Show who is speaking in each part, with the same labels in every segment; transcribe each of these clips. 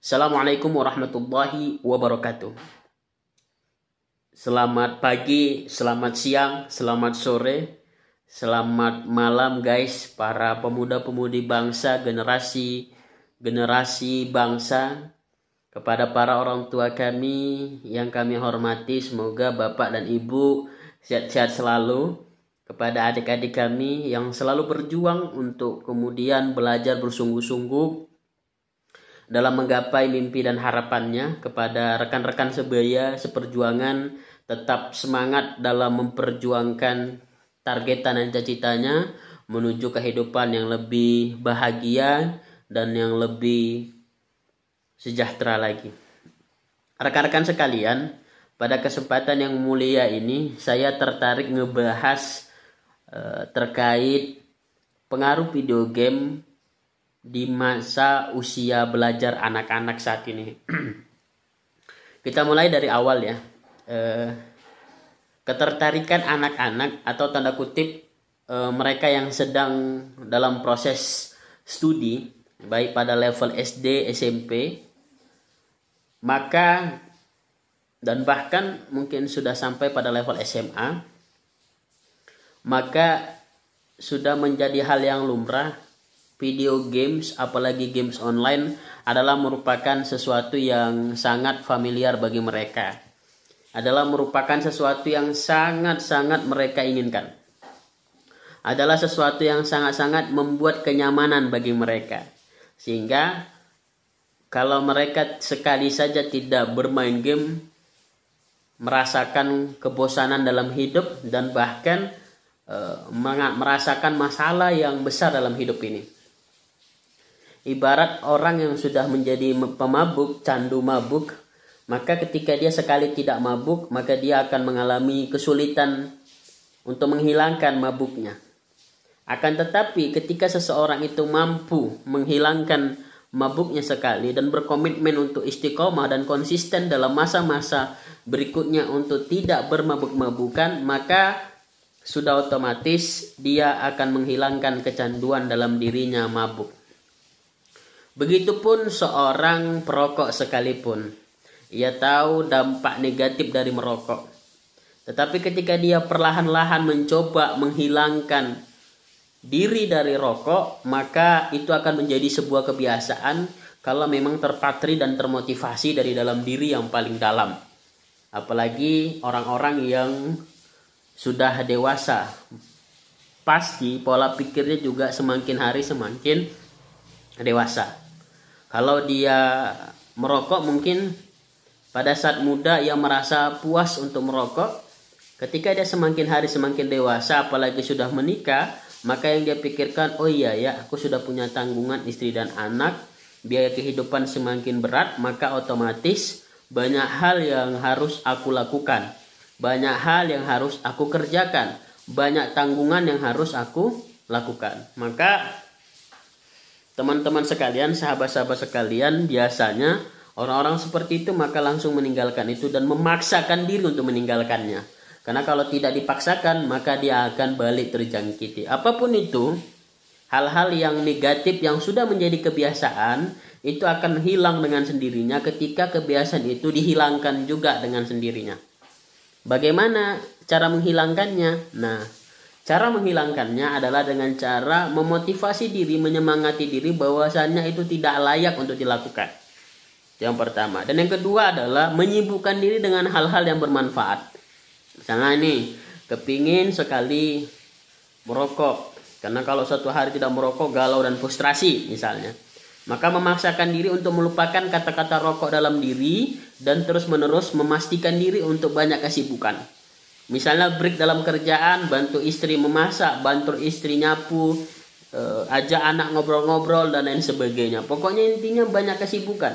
Speaker 1: Assalamualaikum warahmatullahi wabarakatuh. Selamat pagi, selamat siang, selamat sore, selamat malam guys, para pemuda-pemudi bangsa, generasi bangsa. Kepada para orang tua kami yang kami hormati, semoga Bapak dan Ibu sehat-sehat selalu. Kepada adik-adik kami yang selalu berjuang untuk kemudian belajar bersungguh-sungguh dalam menggapai mimpi dan harapannya. Kepada rekan-rekan sebaya seperjuangan, tetap semangat dalam memperjuangkan targetan dan cita-citanya menuju kehidupan yang lebih bahagia dan yang lebih sejahtera lagi. Rekan-rekan sekalian, pada kesempatan yang mulia ini saya tertarik ngebahas terkait pengaruh video game di masa usia belajar anak-anak saat ini. Kita mulai dari awal ya. Ketertarikan anak-anak atau tanda kutip mereka yang sedang dalam proses studi, baik pada level SD, SMP, maka dan bahkan mungkin sudah sampai pada level SMA, maka sudah menjadi hal yang lumrah. Video games, apalagi games online, adalah merupakan sesuatu yang sangat familiar bagi mereka. Adalah merupakan sesuatu yang sangat-sangat mereka inginkan. Adalah sesuatu yang sangat-sangat membuat kenyamanan bagi mereka. Sehingga kalau mereka sekali saja tidak bermain game, merasakan kebosanan dalam hidup dan bahkan merasakan masalah yang besar dalam hidup ini. Ibarat orang yang sudah menjadi pemabuk, candu mabuk, maka ketika dia sekali tidak mabuk, maka dia akan mengalami kesulitan untuk menghilangkan mabuknya. Akan tetapi ketika seseorang itu mampu menghilangkan mabuknya sekali dan berkomitmen untuk istiqomah dan konsisten dalam masa-masa berikutnya untuk tidak bermabuk-mabukan, maka sudah otomatis dia akan menghilangkan kecanduan dalam dirinya mabuk. Begitupun seorang perokok sekalipun, ia tahu dampak negatif dari merokok. Tetapi ketika dia perlahan-lahan mencoba menghilangkan diri dari rokok, maka itu akan menjadi sebuah kebiasaan kalau memang terpatri dan termotivasi dari dalam diri yang paling dalam. Apalagi orang-orang yang sudah dewasa, pasti pola pikirnya juga semakin hari semakin dewasa. Kalau dia merokok, mungkin pada saat muda ia merasa puas untuk merokok. Ketika dia semakin hari semakin dewasa, apalagi sudah menikah, maka yang dia pikirkan, oh iya ya, aku sudah punya tanggungan istri dan anak, biaya kehidupan semakin berat, maka otomatis banyak hal yang harus aku lakukan, banyak hal yang harus aku kerjakan, banyak tanggungan yang harus aku lakukan. Maka teman-teman sekalian, sahabat-sahabat sekalian, biasanya orang-orang seperti itu maka langsung meninggalkan itu dan memaksakan diri untuk meninggalkannya. Karena kalau tidak dipaksakan, maka dia akan balik terjangkiti. Apapun itu, hal-hal yang negatif yang sudah menjadi kebiasaan, itu akan hilang dengan sendirinya ketika kebiasaan itu dihilangkan juga dengan sendirinya. Bagaimana cara menghilangkannya? Nah, cara menghilangkannya adalah dengan cara memotivasi diri, menyemangati diri bahwasannya itu tidak layak untuk dilakukan. Yang pertama. Dan yang kedua adalah menyibukkan diri dengan hal-hal yang bermanfaat. Misalnya nih, kepingin sekali merokok. Karena kalau suatu hari tidak merokok, galau dan frustrasi misalnya. Maka memaksakan diri untuk melupakan kata-kata rokok dalam diri dan terus-menerus memastikan diri untuk banyak kesibukan. Misalnya break dalam kerjaan, bantu istri memasak, bantu istri nyapu, ajak anak ngobrol-ngobrol dan lain sebagainya. Pokoknya intinya banyak kesibukan.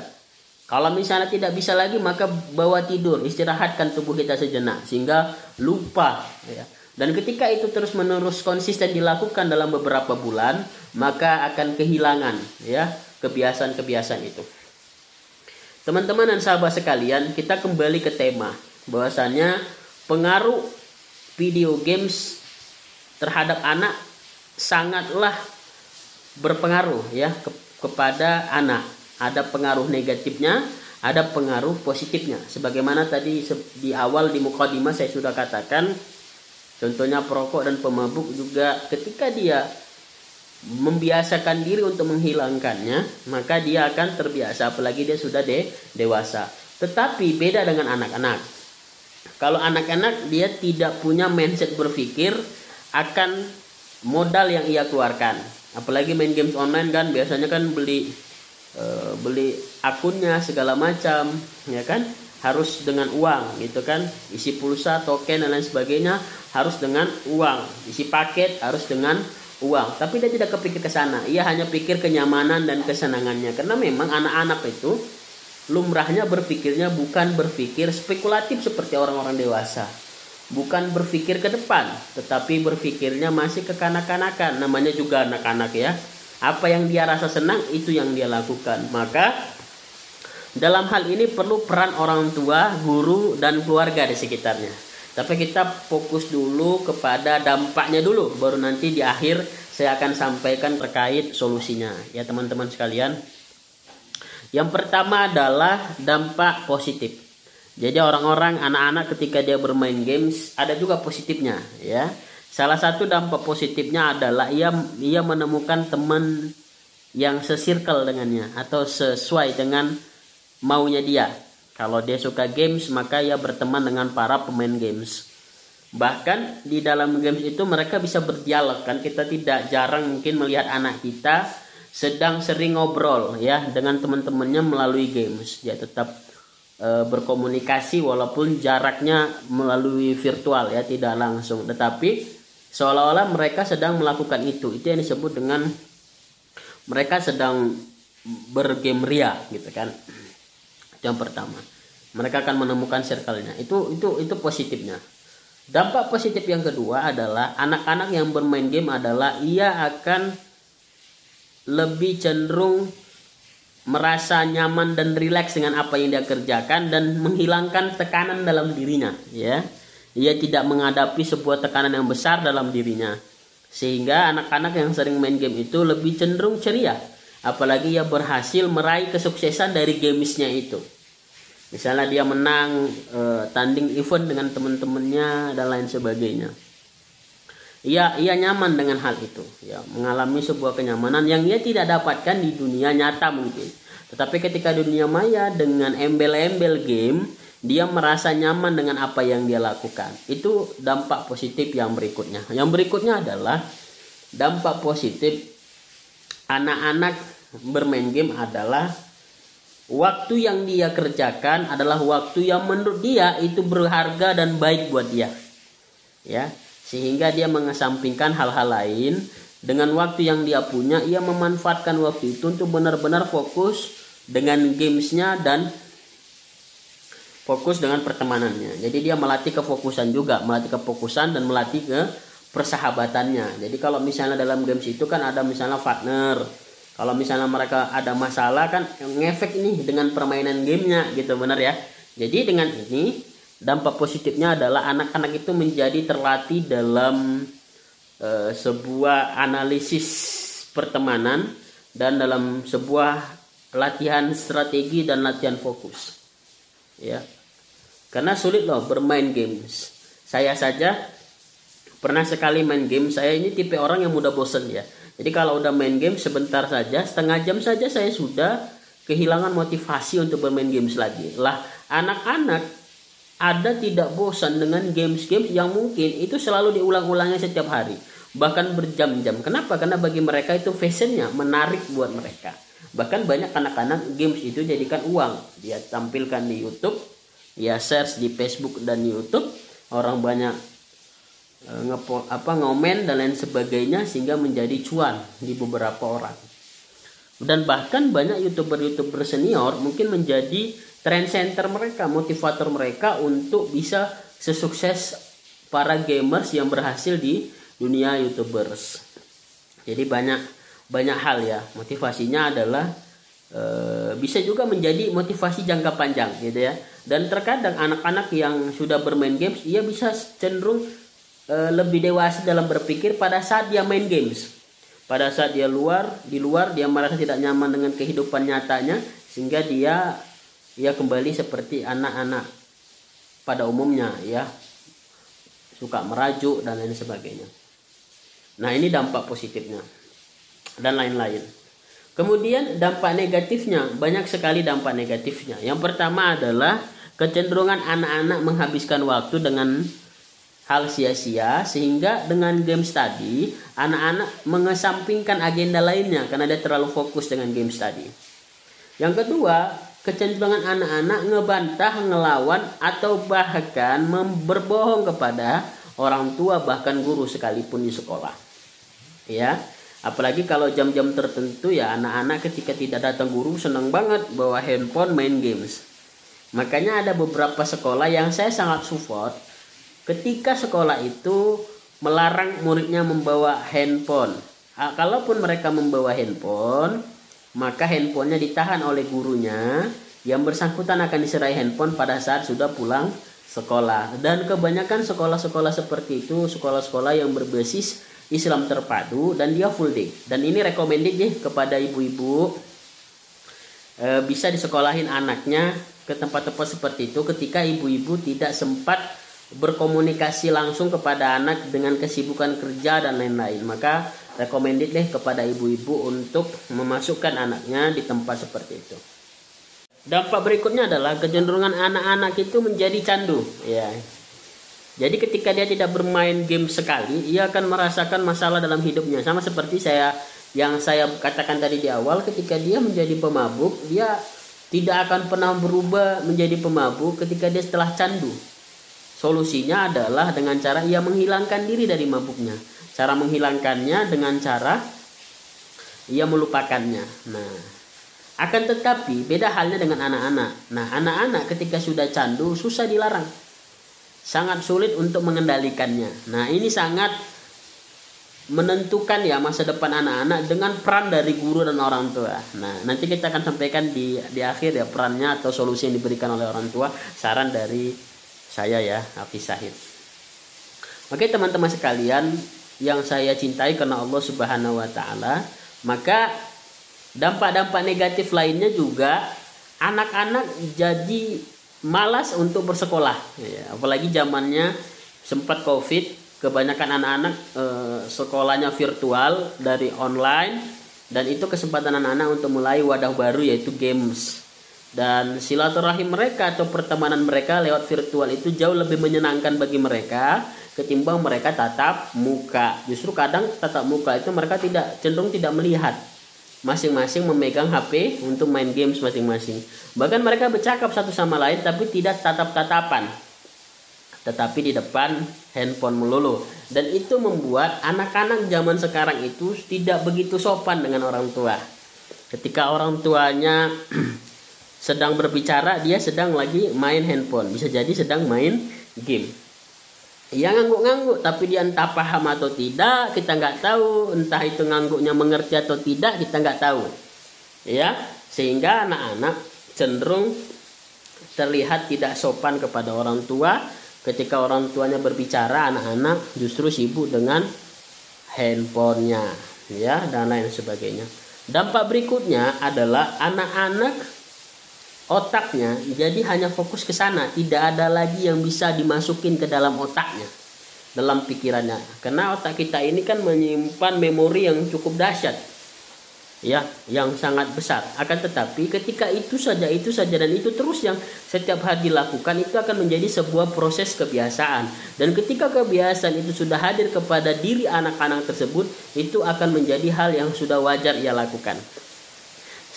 Speaker 1: Kalau misalnya tidak bisa lagi, maka bawa tidur, istirahatkan tubuh kita sejenak sehingga lupa. Ya. Dan ketika itu terus-menerus konsisten dilakukan dalam beberapa bulan, maka akan kehilangan ya kebiasaan-kebiasaan itu. Teman-teman dan sahabat sekalian, kita kembali ke tema bahwasanya pengaruh video games terhadap anak sangatlah berpengaruh ya kepada anak. ada pengaruh negatifnya, ada pengaruh positifnya. Sebagaimana tadi di awal di mukadimah saya sudah katakan, contohnya perokok dan pemabuk juga ketika dia membiasakan diri untuk menghilangkannya, maka dia akan terbiasa, apalagi dia sudah dewasa. Tetapi beda dengan anak-anak. Kalau anak-anak dia tidak punya mindset berpikir akan modal yang ia keluarkan. Apalagi main games online kan biasanya kan beli akunnya segala macam, ya kan? Harus dengan uang gitu kan. Isi pulsa, token dan lain sebagainya harus dengan uang. Isi paket harus dengan uang. Tapi dia tidak kepikir ke sana. Ia hanya pikir kenyamanan dan kesenangannya. Karena memang anak-anak itu lumrahnya berpikirnya bukan berpikir spekulatif seperti orang-orang dewasa. Bukan berpikir ke depan, tetapi berpikirnya masih kekanak-kanakan. Namanya juga anak-anak ya. Apa yang dia rasa senang, itu yang dia lakukan. Maka dalam hal ini perlu peran orang tua, guru, dan keluarga di sekitarnya. Tapi kita fokus dulu kepada dampaknya dulu. Baru nanti di akhir saya akan sampaikan terkait solusinya. Ya teman-teman sekalian. Yang pertama adalah dampak positif. Jadi orang-orang, anak-anak ketika dia bermain games ada juga positifnya ya. Salah satu dampak positifnya adalah ia menemukan teman yang se-circle dengannya atau sesuai dengan maunya dia. Kalau dia suka games, maka ia berteman dengan para pemain games. Bahkan di dalam games itu mereka bisa berdialog kan. Kita tidak jarang mungkin melihat anak kita sedang sering ngobrol ya dengan teman-temannya melalui games. Dia tetap berkomunikasi walaupun jaraknya melalui virtual ya, tidak langsung, tetapi seolah-olah mereka sedang melakukan itu yang disebut dengan mereka sedang bergame ria gitu kan. Yang pertama, mereka akan menemukan circle-nya. Itu positifnya. Dampak positif yang kedua adalah anak-anak yang bermain game adalah ia akan lebih cenderung merasa nyaman dan rileks dengan apa yang dia kerjakan dan menghilangkan tekanan dalam dirinya ya. Ia tidak menghadapi sebuah tekanan yang besar dalam dirinya. Sehingga anak-anak yang sering main game itu lebih cenderung ceria, apalagi ia berhasil meraih kesuksesan dari gamesnya itu. Misalnya dia menang tanding event dengan teman-temannya dan lain sebagainya. Ia nyaman dengan hal itu, ya, mengalami sebuah kenyamanan yang ia tidak dapatkan di dunia nyata mungkin. Tetapi ketika dunia maya dengan embel-embel game, dia merasa nyaman dengan apa yang dia lakukan. Itu dampak positif yang berikutnya. Yang berikutnya adalah dampak positif anak-anak bermain game adalah waktu yang dia kerjakan adalah waktu yang menurut dia itu berharga dan baik buat dia. Ya. Sehingga dia mengesampingkan hal-hal lain. Dengan waktu yang dia punya, ia memanfaatkan waktu itu untuk benar-benar fokus dengan gamesnya dan fokus dengan pertemanannya. Jadi dia melatih kefokusan juga, melatih kefokusan dan melatih ke persahabatannya. Jadi kalau misalnya dalam games itu kan ada misalnya partner. Kalau misalnya mereka ada masalah kan ngefek ini dengan permainan gamenya gitu, benar ya. Jadi dengan ini dampak positifnya adalah anak-anak itu menjadi terlatih dalam sebuah analisis pertemanan dan dalam sebuah latihan strategi dan latihan fokus. Ya. Karena sulit loh bermain games. Saya saja pernah sekali main game. Saya ini tipe orang yang mudah bosan ya. Jadi kalau udah main game sebentar saja, setengah jam saja saya sudah kehilangan motivasi untuk bermain games lagi. Lah, anak-anak ada tidak bosan dengan games-games yang mungkin itu selalu diulang-ulangnya setiap hari, bahkan berjam-jam. Kenapa? Karena bagi mereka itu fashionnya menarik buat mereka. Bahkan banyak anak-anak games itu jadikan uang. Dia tampilkan di YouTube, ya search di Facebook dan di YouTube, orang banyak ngomen dan lain sebagainya sehingga menjadi cuan di beberapa orang. Dan bahkan banyak YouTuber senior mungkin menjadi trend center mereka, motivator mereka untuk bisa sesukses para gamers yang berhasil di dunia YouTubers. Jadi banyak hal ya. Motivasinya adalah bisa juga menjadi motivasi jangka panjang gitu ya. Dan terkadang anak-anak yang sudah bermain games, ia bisa cenderung lebih dewasa dalam berpikir pada saat dia main games. Pada saat dia di luar dia merasa tidak nyaman dengan kehidupan nyatanya, sehingga dia kembali seperti anak-anak pada umumnya, ya, suka merajuk dan lain sebagainya. Nah, ini dampak positifnya dan lain-lain. Kemudian dampak negatifnya, banyak sekali dampak negatifnya. Yang pertama adalah kecenderungan anak-anak menghabiskan waktu dengan hal sia-sia, sehingga dengan games tadi anak-anak mengesampingkan agenda lainnya karena dia terlalu fokus dengan games tadi. Yang kedua, kecenderungan anak-anak ngebantah, ngelawan, atau bahkan berbohong kepada orang tua bahkan guru sekalipun di sekolah. Ya, apalagi kalau jam-jam tertentu, ya, anak-anak ketika tidak datang guru senang banget bawa handphone main games. Makanya ada beberapa sekolah yang saya sangat support ketika sekolah itu melarang muridnya membawa handphone. Kalaupun mereka membawa handphone, maka handphonenya ditahan oleh gurunya. Yang bersangkutan akan diserai handphone pada saat sudah pulang sekolah. Dan kebanyakan sekolah-sekolah seperti itu sekolah-sekolah yang berbasis Islam terpadu dan dia full day. Dan ini recommended ya kepada ibu-ibu, bisa disekolahin anaknya ke tempat-tempat seperti itu ketika ibu-ibu tidak sempat berkomunikasi langsung kepada anak dengan kesibukan kerja dan lain-lain. Maka recommended deh kepada ibu-ibu untuk memasukkan anaknya di tempat seperti itu. Dampak berikutnya adalah kecenderungan anak-anak itu menjadi candu, ya. Jadi ketika dia tidak bermain game sekali, ia akan merasakan masalah dalam hidupnya. Sama seperti yang saya katakan tadi di awal, ketika dia menjadi pemabuk, dia tidak akan pernah berubah menjadi pemabuk ketika dia setelah candu. Solusinya adalah dengan cara ia menghilangkan diri dari mabuknya. Cara menghilangkannya dengan cara ia melupakannya. Nah, akan tetapi beda halnya dengan anak-anak. Nah, anak-anak ketika sudah candu susah dilarang. Sangat sulit untuk mengendalikannya. Nah, ini sangat menentukan ya masa depan anak-anak dengan peran dari guru dan orang tua. Nah, nanti kita akan sampaikan di akhir ya perannya atau solusi yang diberikan oleh orang tua, saran dari saya ya, Hafiz Syahid. Oke, teman-teman sekalian yang saya cintai karena Allah Subhanahu wa taala, maka dampak-dampak negatif lainnya juga anak-anak jadi malas untuk bersekolah, ya, apalagi zamannya sempat Covid, kebanyakan anak-anak sekolahnya virtual dari online, dan itu kesempatan anak-anak untuk mulai wadah baru yaitu games. Dan silaturahim mereka atau pertemanan mereka lewat virtual itu jauh lebih menyenangkan bagi mereka ketimbang mereka tatap muka. Justru kadang tatap muka itu mereka cenderung tidak melihat. Masing-masing memegang HP untuk main games masing-masing. Bahkan mereka bercakap satu sama lain tapi tidak tatap-tatapan, tetapi di depan handphone melulu. Dan itu membuat anak-anak zaman sekarang itu tidak begitu sopan dengan orang tua. Ketika orang tuanya sedang berbicara, dia sedang lagi main handphone, bisa jadi sedang main game. Ia ngangguk-ngangguk, tapi dia entah paham atau tidak, kita nggak tahu. Entah itu ngangguknya mengerti atau tidak, kita nggak tahu. Ya, sehingga anak-anak cenderung terlihat tidak sopan kepada orang tua. Ketika orang tuanya berbicara, anak-anak justru sibuk dengan handphonenya, ya, dan lain sebagainya. Dampak berikutnya adalah anak-anak otaknya jadi hanya fokus ke sana, tidak ada lagi yang bisa dimasukin ke dalam otaknya, dalam pikirannya. Karena otak kita ini kan menyimpan memori yang cukup dahsyat, ya, yang sangat besar. Akan tetapi ketika itu saja dan itu terus yang setiap hari dilakukan, itu akan menjadi sebuah proses kebiasaan. Dan ketika kebiasaan itu sudah hadir kepada diri anak-anak tersebut, itu akan menjadi hal yang sudah wajar ia lakukan.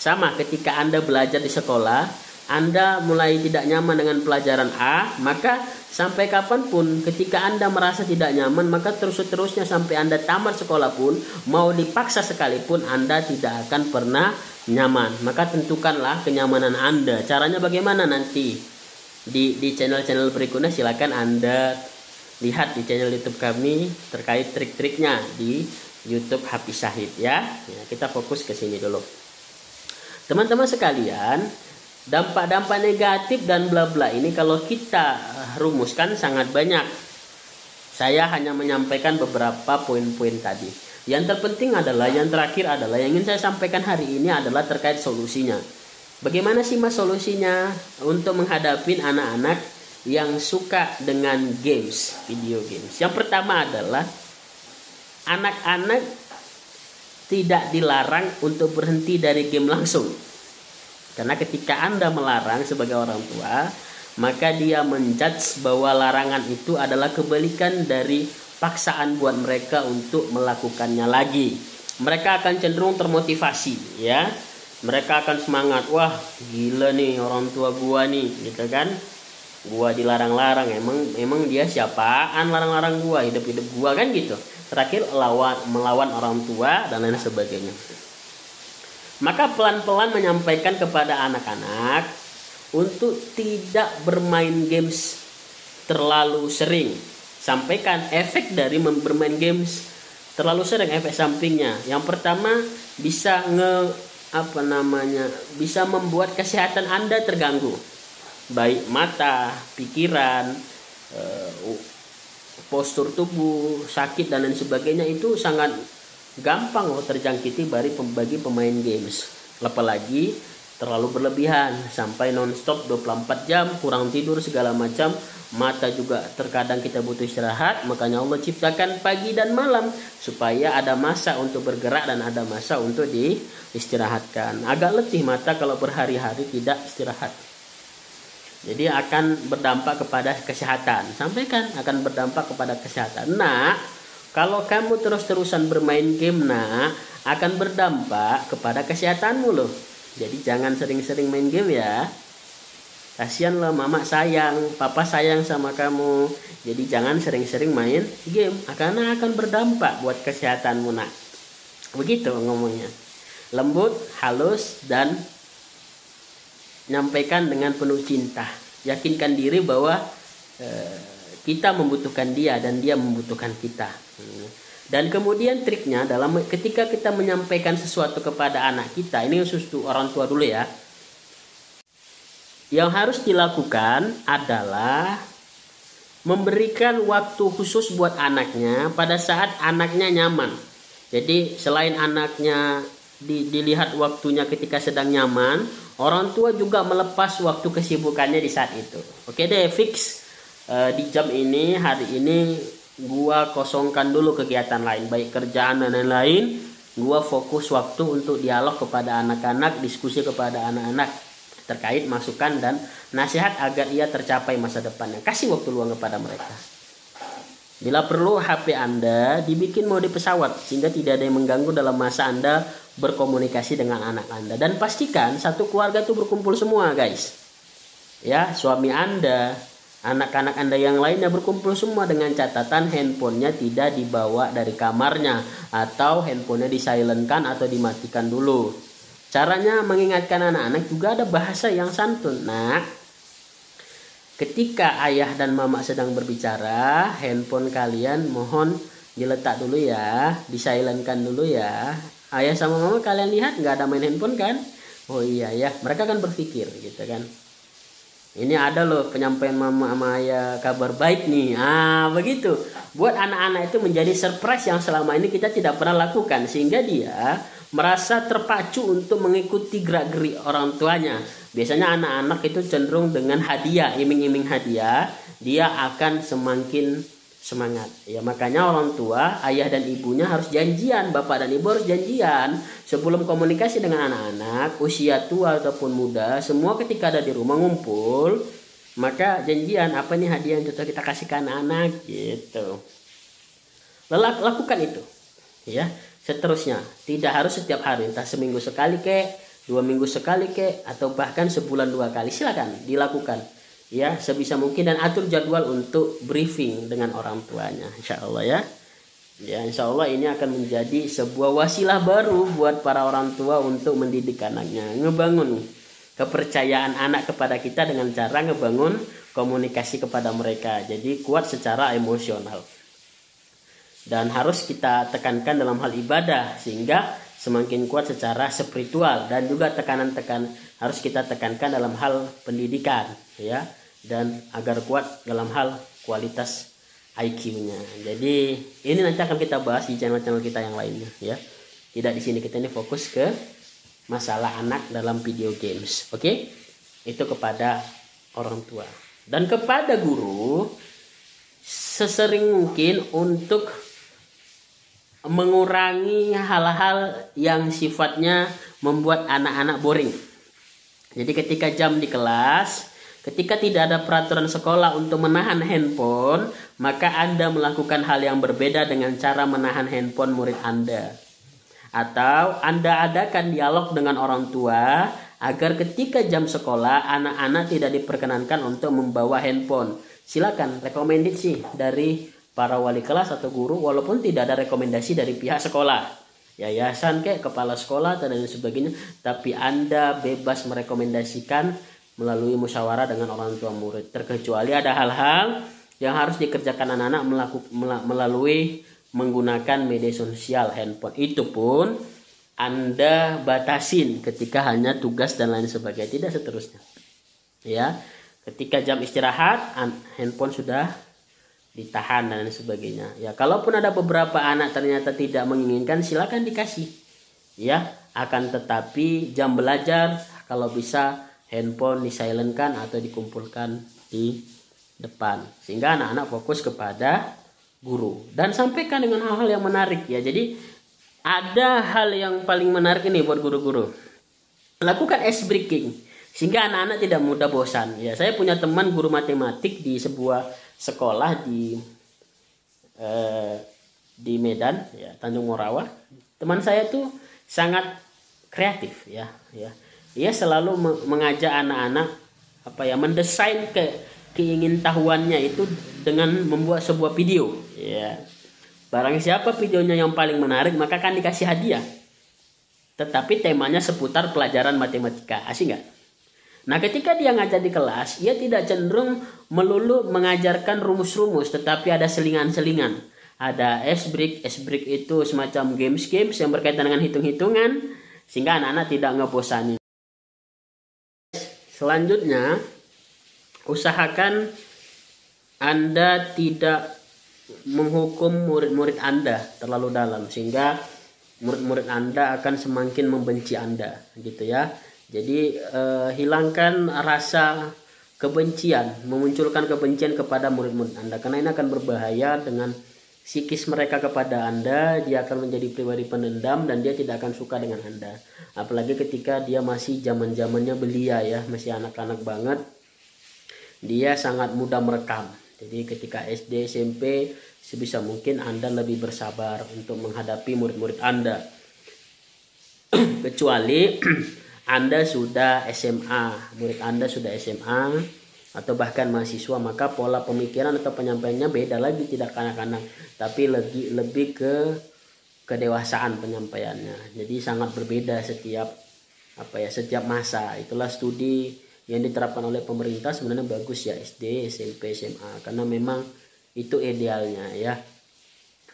Speaker 1: Sama ketika Anda belajar di sekolah, Anda mulai tidak nyaman dengan pelajaran A, maka sampai kapanpun ketika Anda merasa tidak nyaman, maka terus-terusnya sampai Anda tamat sekolah pun, mau dipaksa sekalipun, Anda tidak akan pernah nyaman. Maka tentukanlah kenyamanan Anda. Caranya bagaimana nanti? Di channel-channel berikutnya silakan Anda lihat di channel YouTube kami terkait trik-triknya di YouTube Hafiz Syahid ya. Kita fokus ke sini dulu. Teman-teman sekalian, dampak-dampak negatif dan bla bla ini kalau kita rumuskan sangat banyak. Saya hanya menyampaikan beberapa poin-poin tadi. Yang terpenting adalah, yang terakhir adalah, yang ingin saya sampaikan hari ini adalah terkait solusinya. Bagaimana sih Mas solusinya untuk menghadapi anak-anak yang suka dengan games, video games? Yang pertama adalah anak-anak tidak dilarang untuk berhenti dari game langsung. Karena ketika Anda melarang sebagai orang tua, maka dia menjudge bahwa larangan itu adalah kebalikan dari paksaan buat mereka untuk melakukannya lagi. Mereka akan cenderung termotivasi, ya. Mereka akan semangat, wah gila nih orang tua gua nih, gitu kan. Gua dilarang-larang, emang dia siapaan larang-larang gua, hidup-hidup gua kan gitu. Terakhir melawan orang tua dan lain sebagainya. Maka pelan-pelan menyampaikan kepada anak-anak untuk tidak bermain games terlalu sering. Sampaikan efek dari bermain games terlalu sering, efek sampingnya. Yang pertama, bisa bisa membuat kesehatan Anda terganggu. Baik mata, pikiran, postur tubuh, sakit dan lain sebagainya itu sangat gampang terjangkiti bagi pemain games. Apalagi terlalu berlebihan sampai nonstop 24 jam, kurang tidur segala macam. Mata juga terkadang kita butuh istirahat. Makanya Allah ciptakan pagi dan malam supaya ada masa untuk bergerak dan ada masa untuk diistirahatkan. Agak letih mata kalau berhari-hari tidak istirahat. Jadi akan berdampak kepada kesehatan. Sampaikan akan berdampak kepada kesehatan. Nah, kalau kamu terus-terusan bermain game, akan berdampak kepada kesehatanmu loh. Jadi jangan sering-sering main game ya. Kasihan loh, mama sayang, papa sayang sama kamu. Jadi jangan sering-sering main game, karena akan berdampak buat kesehatanmu nak. Begitu ngomongnya. Lembut, halus, dan nyampaikan dengan penuh cinta. Yakinkan diri bahwa kita membutuhkan dia dan dia membutuhkan kita. Dan kemudian triknya dalam ketika kita menyampaikan sesuatu kepada anak kita, ini khusus orang tua dulu ya. Yang harus dilakukan adalah memberikan waktu khusus buat anaknya pada saat anaknya nyaman. Jadi selain anaknya dilihat waktunya ketika sedang nyaman, orang tua juga melepas waktu kesibukannya di saat itu. Oke deh, fix di jam ini, hari ini gua kosongkan dulu kegiatan lain, baik kerjaan dan lain-lain. Gua fokus waktu untuk dialog kepada anak-anak, diskusi kepada anak-anak terkait masukan dan nasihat agar ia tercapai masa depannya. Kasih waktu luang kepada mereka. Bila perlu HP Anda dibikin mode pesawat sehingga tidak ada yang mengganggu dalam masa Anda berkomunikasi dengan anak Anda. Dan pastikan satu keluarga itu berkumpul semua guys. Ya, suami Anda, anak-anak Anda yang lainnya berkumpul semua dengan catatan handphonenya tidak dibawa dari kamarnya atau handphonenya disilentkan atau dimatikan dulu. Caranya mengingatkan anak-anak juga ada bahasa yang santun. Nah, ketika ayah dan mama sedang berbicara, handphone kalian mohon diletak dulu ya, disilentkan dulu ya. Ayah sama mama kalian lihat nggak ada main handphone kan? Oh iya ya, mereka kan berpikir gitu kan. Ini ada loh penyampaian mama sama ayah kabar baik nih. Begitu. Buat anak-anak itu menjadi surprise yang selama ini kita tidak pernah lakukan. Sehingga dia merasa terpacu untuk mengikuti gerak-gerik orang tuanya. Biasanya anak-anak itu cenderung dengan hadiah, iming-iming hadiah, dia akan semakin semangat. Ya makanya orang tua, ayah dan ibunya harus janjian, bapak dan ibu harus janjian sebelum komunikasi dengan anak-anak, usia tua ataupun muda, semua ketika ada di rumah ngumpul, maka janjian apa nih hadiah yang cocok kita kasih ke anak-anak gitu. Lakukan itu, ya. Seterusnya, tidak harus setiap hari, entah seminggu sekali kek, 2 minggu sekali kek, atau bahkan sebulan 2 kali, silakan dilakukan. Ya, sebisa mungkin dan atur jadwal untuk briefing dengan orang tuanya, insya Allah ya. Ya, insya Allah ini akan menjadi sebuah wasilah baru buat para orang tua untuk mendidik anaknya, ngebangun kepercayaan anak kepada kita dengan cara ngebangun komunikasi kepada mereka. Jadi kuat secara emosional. Dan harus kita tekankan dalam hal ibadah sehingga semakin kuat secara spiritual, dan juga harus kita tekankan dalam hal pendidikan ya, dan agar kuat dalam hal kualitas IQ-nya. Jadi ini nanti akan kita bahas di channel-channel kita yang lainnya ya. Tidak di sini, kita ini fokus ke masalah anak dalam video games. Oke? Itu kepada orang tua. Dan kepada guru sesering mungkin untuk mengurangi hal-hal yang sifatnya membuat anak-anak boring. Jadi ketika jam di kelas, ketika tidak ada peraturan sekolah untuk menahan handphone, maka Anda melakukan hal yang berbeda dengan cara menahan handphone murid Anda. Atau Anda adakan dialog dengan orang tua agar ketika jam sekolah anak-anak tidak diperkenankan untuk membawa handphone. Silakan rekomendasi dari para wali kelas atau guru, walaupun tidak ada rekomendasi dari pihak sekolah, yayasan kayak kepala sekolah dan lain sebagainya, tapi Anda bebas merekomendasikan melalui musyawarah dengan orang tua murid. Terkecuali ada hal-hal yang harus dikerjakan anak-anak melalui menggunakan media sosial, handphone. Itu pun Anda batasin ketika hanya tugas dan lain sebagainya, tidak seterusnya. Ya, ketika jam istirahat, handphone sudah ditahan dan lain sebagainya. Ya, kalaupun ada beberapa anak ternyata tidak menginginkan, silakan dikasih. Ya, akan tetapi jam belajar kalau bisa handphone disilentkan atau dikumpulkan di depan sehingga anak-anak fokus kepada guru dan sampaikan dengan hal-hal yang menarik ya. Jadi ada hal yang paling menarik ini buat guru-guru. Lakukan ice breaking sehingga anak-anak tidak mudah bosan. Ya, saya punya teman guru matematik di sebuah sekolah di Medan ya, Tanjung Morawa. Teman saya tuh sangat kreatif ya. Ia selalu mengajak anak-anak mendesain keingintahuannya itu dengan membuat sebuah video ya. Barang siapa videonya yang paling menarik maka akan dikasih hadiah. Tetapi temanya seputar pelajaran matematika. Asik nggak? Nah, ketika dia ngajar di kelas, ia tidak cenderung melulu mengajarkan rumus-rumus, tetapi ada selingan-selingan. Ada ice break itu semacam games yang berkaitan dengan hitung-hitungan sehingga anak-anak tidak ngebosanin. Selanjutnya, usahakan Anda tidak menghukum murid-murid Anda terlalu dalam sehingga murid-murid Anda akan semakin membenci Anda, gitu ya. Jadi hilangkan rasa kebencian, memunculkan kebencian kepada murid-murid Anda karena ini akan berbahaya dengan psikis mereka kepada Anda. Dia akan menjadi pribadi pendendam dan dia tidak akan suka dengan Anda. Apalagi ketika dia masih zaman-zamannya belia ya, masih anak-anak banget. Dia sangat mudah merekam. Jadi ketika SD, SMP sebisa mungkin Anda lebih bersabar untuk menghadapi murid-murid Anda. Kecuali Anda sudah SMA, murid Anda sudah SMA atau bahkan mahasiswa, maka pola pemikiran atau penyampaiannya beda lagi, tidak kanak-kanak, tapi lebih ke kedewasaan penyampaiannya. Jadi sangat berbeda setiap masa. Itulah studi yang diterapkan oleh pemerintah sebenarnya bagus ya, SD, SMP, SMA, karena memang itu idealnya ya.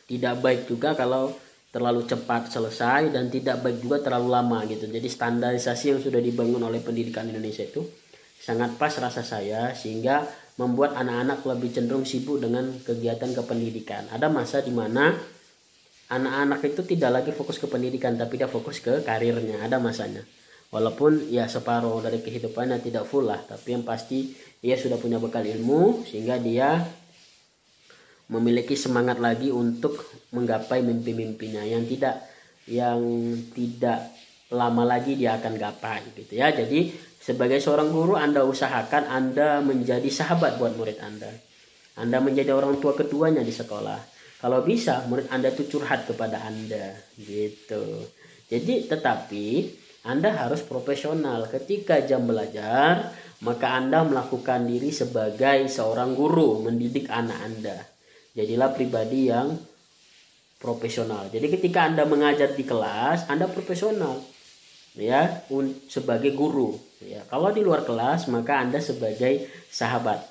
Speaker 1: Tidak baik juga kalau terlalu cepat selesai dan tidak baik juga terlalu lama gitu. Jadi standarisasi yang sudah dibangun oleh pendidikan Indonesia itu sangat pas rasa saya, sehingga membuat anak-anak lebih cenderung sibuk dengan kegiatan kependidikan. Ada masa di mana anak-anak itu tidak lagi fokus ke pendidikan tapi dia fokus ke karirnya, ada masanya. Walaupun ya separuh dari kehidupannya tidak full lah, tapi yang pasti dia sudah punya bekal ilmu sehingga dia memiliki semangat lagi untuk menggapai mimpi-mimpinya yang tidak lama lagi dia akan gapai gitu ya. Jadi sebagai seorang guru Anda usahakan Anda menjadi sahabat buat murid Anda. Anda menjadi orang tua keduanya di sekolah. Kalau bisa murid Anda itu curhat kepada Anda gitu. Jadi tetapi Anda harus profesional. Ketika jam belajar maka Anda melakukan diri sebagai seorang guru mendidik anak Anda. Jadilah pribadi yang profesional. Jadi ketika Anda mengajar di kelas, Anda profesional ya, sebagai guru ya. Kalau di luar kelas maka Anda sebagai sahabat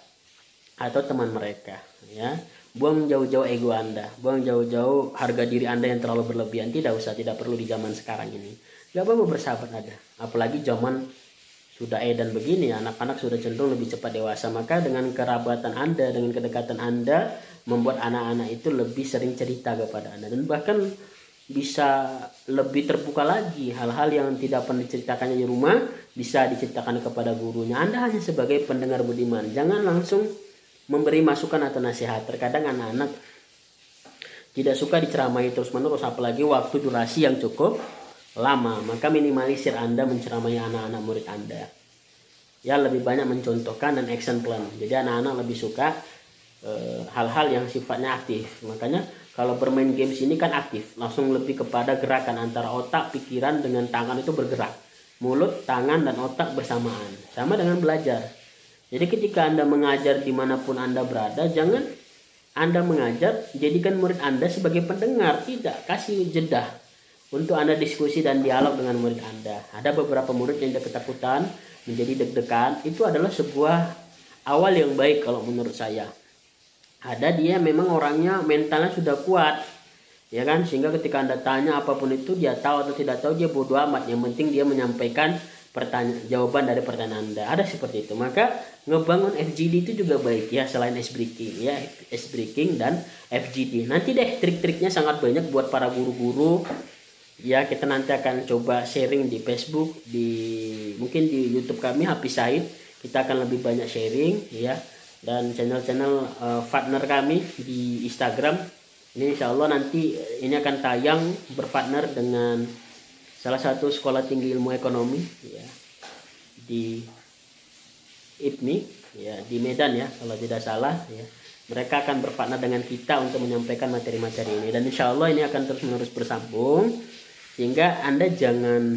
Speaker 1: atau teman mereka ya. Buang jauh-jauh ego Anda, buang jauh-jauh harga diri Anda yang terlalu berlebihan. Tidak perlu di zaman sekarang ini. Gak apa-apa bersahabat ada. Apalagi zaman sudah edan begini, anak-anak sudah cenderung lebih cepat dewasa. Maka dengan kerabatan Anda, dengan kedekatan Anda, membuat anak-anak itu lebih sering cerita kepada Anda, dan bahkan bisa lebih terbuka lagi. Hal-hal yang tidak pernah diceritakannya di rumah bisa diceritakan kepada gurunya. Anda hanya sebagai pendengar budiman, jangan langsung memberi masukan atau nasihat. Terkadang anak-anak tidak suka diceramai terus-menerus, apalagi waktu durasi yang cukup lama. Maka minimalisir Anda menceramai anak-anak murid Anda. Ya, lebih banyak mencontohkan dan action plan. Jadi anak-anak lebih suka hal-hal yang sifatnya aktif. Makanya kalau bermain games ini kan aktif, langsung lebih kepada gerakan antara otak, pikiran dengan tangan itu bergerak. Mulut, tangan, dan otak bersamaan. Sama dengan belajar. Jadi ketika Anda mengajar dimanapun Anda berada, jangan Anda mengajar, jadikan murid Anda sebagai pendengar. Tidak, kasih jeda untuk Anda diskusi dan dialog dengan murid Anda. Ada beberapa murid yang ketakutan, menjadi deg-degan. Itu adalah sebuah awal yang baik kalau menurut saya. Ada dia memang orangnya mentalnya sudah kuat, ya kan, sehingga ketika Anda tanya apapun itu, dia tahu atau tidak tahu, dia bodoh amat. Yang penting dia menyampaikan jawaban dari pertanyaan Anda. Ada seperti itu. Maka ngebangun FGD itu juga baik ya, selain ice breaking ya, ice breaking dan FGD. Nanti deh trik-triknya sangat banyak buat para guru-guru. Ya, kita nanti akan coba sharing di Facebook, mungkin di YouTube kami Hafiz Said. Kita akan lebih banyak sharing ya, dan channel-channel partner kami di Instagram. Ini insya Allah nanti ini akan tayang berpartner dengan salah satu sekolah tinggi ilmu ekonomi ya, di IPMI ya, di Medan ya kalau tidak salah ya. Mereka akan berpartner dengan kita untuk menyampaikan materi-materi ini, dan insya Allah ini akan terus-menerus bersambung, sehingga Anda jangan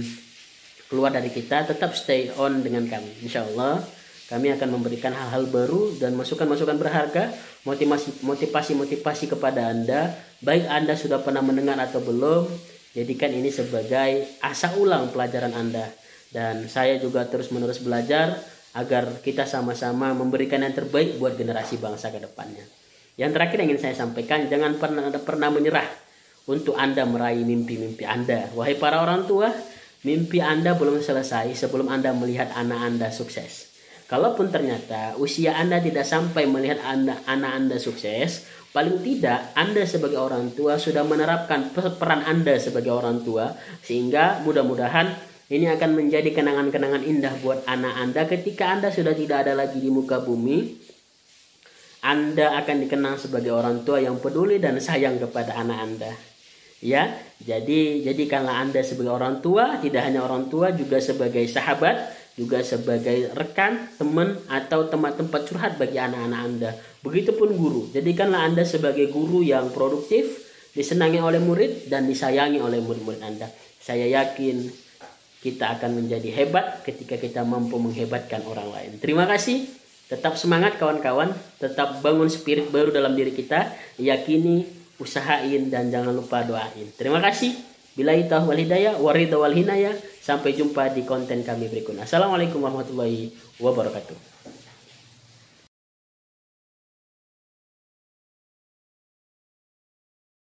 Speaker 1: keluar dari kita, tetap stay on dengan kami. Insya Allah kami akan memberikan hal-hal baru dan masukan-masukan berharga, motivasi kepada Anda. Baik Anda sudah pernah mendengar atau belum, jadikan ini sebagai asa ulang pelajaran Anda. Dan saya juga terus-menerus belajar agar kita sama-sama memberikan yang terbaik buat generasi bangsa ke depannya. Yang terakhir yang ingin saya sampaikan, jangan pernah menyerah untuk Anda meraih mimpi-mimpi Anda. Wahai para orang tua, mimpi Anda belum selesai sebelum Anda melihat anak Anda sukses. Kalaupun ternyata usia Anda tidak sampai melihat anak Anda sukses, paling tidak Anda sebagai orang tua sudah menerapkan peran Anda sebagai orang tua, sehingga mudah-mudahan ini akan menjadi kenangan-kenangan indah buat anak Anda ketika Anda sudah tidak ada lagi di muka bumi. Anda akan dikenang sebagai orang tua yang peduli dan sayang kepada anak Anda. Ya, jadi jadikanlah Anda sebagai orang tua, tidak hanya orang tua, juga sebagai sahabat, juga sebagai rekan, teman, atau tempat-tempat curhat bagi anak-anak Anda. Begitupun guru, jadikanlah Anda sebagai guru yang produktif, disenangi oleh murid dan disayangi oleh murid-murid Anda. Saya yakin kita akan menjadi hebat ketika kita mampu menghebatkan orang lain. Terima kasih, tetap semangat kawan-kawan, tetap bangun spirit baru dalam diri kita, yakini, usahain, dan jangan lupa doain. Terima kasih. Billahi taufiq wal hidayah, waridha wal hinayah. Sampai jumpa di konten kami berikutnya. Assalamualaikum warahmatullahi wabarakatuh.